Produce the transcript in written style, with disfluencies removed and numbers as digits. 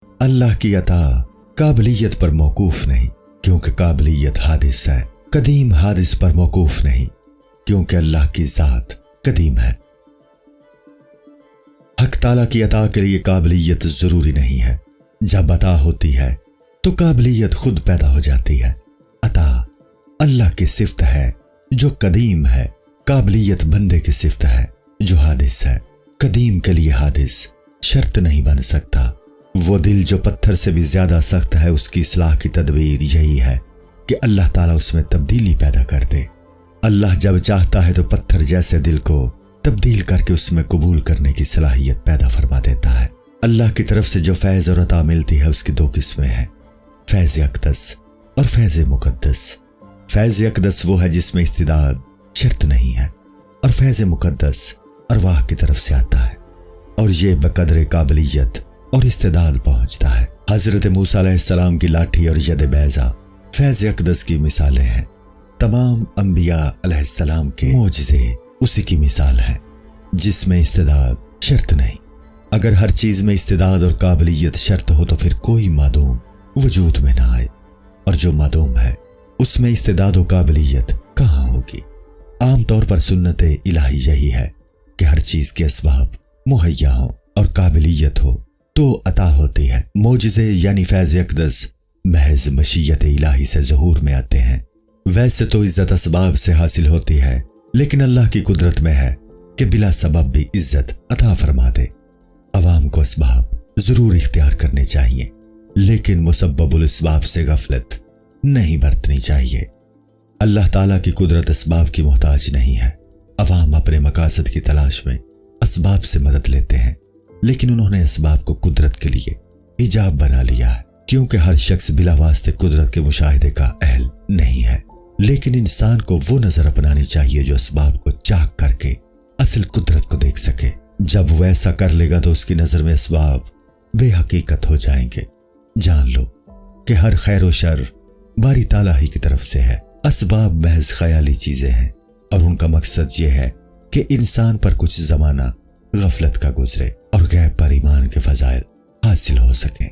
اللہ کی عطا قابلیت پر موقوف نہیں، کیونکہ قابلیت حادث ہے۔ قدیم حادث پر موقوف نہیں، کیونکہ اللہ کی ذات قدیم ہے۔ حق تعالیٰ کی عطا کے لیے قابلیت ضروری نہیں ہے۔ جب عطا ہوتی ہے تو قابلیت خود پیدا ہو جاتی ہے۔ عطا اللہ کی صفت ہے جو قدیم ہے، قابلیت بندے کی صفت ہے جو حادث ہے۔ قدیم کے لیے حادث شرط نہیں بن سکتا۔ وہ دل جو پتھر سے بھی زیادہ سخت ہے، اس کی اصلاح کی تدبیر یہی ہے کہ اللہ تعالیٰ اس میں تبدیلی پیدا کر دے۔ اللہ جب چاہتا ہے تو پتھر جیسے دل کو تبدیل کر کے اس میں قبول کرنے کی صلاحیت پیدا فرما دیتا ہے۔ اللہ کی طرف سے جو فیض اور عطا ملتی ہے اس کی دو قسمیں ہیں، فیض اقدس اور فیض مقدس۔ فیض اقدس وہ ہے جس میں استعداد شرط نہیں ہے، اور فیض مقدس ارواح کی طرف سے آتا ہے، اور یہ بقدر قابلیت اور استعداد پہنچتا ہے۔ حضرت موسیٰ علیہ السلام کی لاٹھی اور ید بیضا فیض اقدس کی مثالیں ہیں۔ تمام انبیاء علیہ السلام کے معجزے اسی کی مثال ہیں، جس میں استعداد شرط نہیں۔ اگر ہر چیز میں استعداد اور قابلیت شرط ہو تو پھر کوئی معدوم وجود میں نہ آئے، اور جو معدوم ہے اس میں استعداد و قابلیت کہاں ہوگی؟ عام طور پر سنت الہی یہی ہے کہ ہر چیز کے اسباب مہیا ہوں اور قابلیت ہو تو عطا ہوتی ہے۔ معجزے یعنی فیض اقدس محض مشیت الہی سے ظہور میں آتے ہیں۔ ویسے تو عزت اسباب سے حاصل ہوتی ہے، لیکن اللہ کی قدرت میں ہے کہ بلا سبب بھی عزت عطا فرما دے۔ عوام کو اسباب ضرور اختیار کرنے چاہیے، لیکن مسبب الاسباب سے غفلت نہیں برتنی چاہیے۔ اللہ تعالیٰ کی قدرت اسباب کی محتاج نہیں ہے۔ عوام اپنے مقاصد کی تلاش میں اسباب سے مدد لیتے ہیں، لیکن انہوں نے اسباب کو قدرت کے لیے ایجاب بنا لیا ہے، کیونکہ ہر شخص بلا واسطے قدرت کے مشاہدے کا اہل نہیں ہے۔ لیکن انسان کو وہ نظر اپنانی چاہیے جو اسباب کو چاک کر کے اصل قدرت کو دیکھ سکے۔ جب وہ ایسا کر لے گا تو اس کی نظر میں اسباب بے حقیقت ہو جائیں گے۔ جان لو کہ ہر خیر و شر باری تعالیٰ ہی کی طرف سے ہے۔ اسباب محض خیالی چیزیں ہیں، اور ان کا مقصد یہ ہے کہ انسان پر کچھ زمانہ غفلت کا گزرے اور غیب پر ایمان کے فضائل حاصل ہو سکیں۔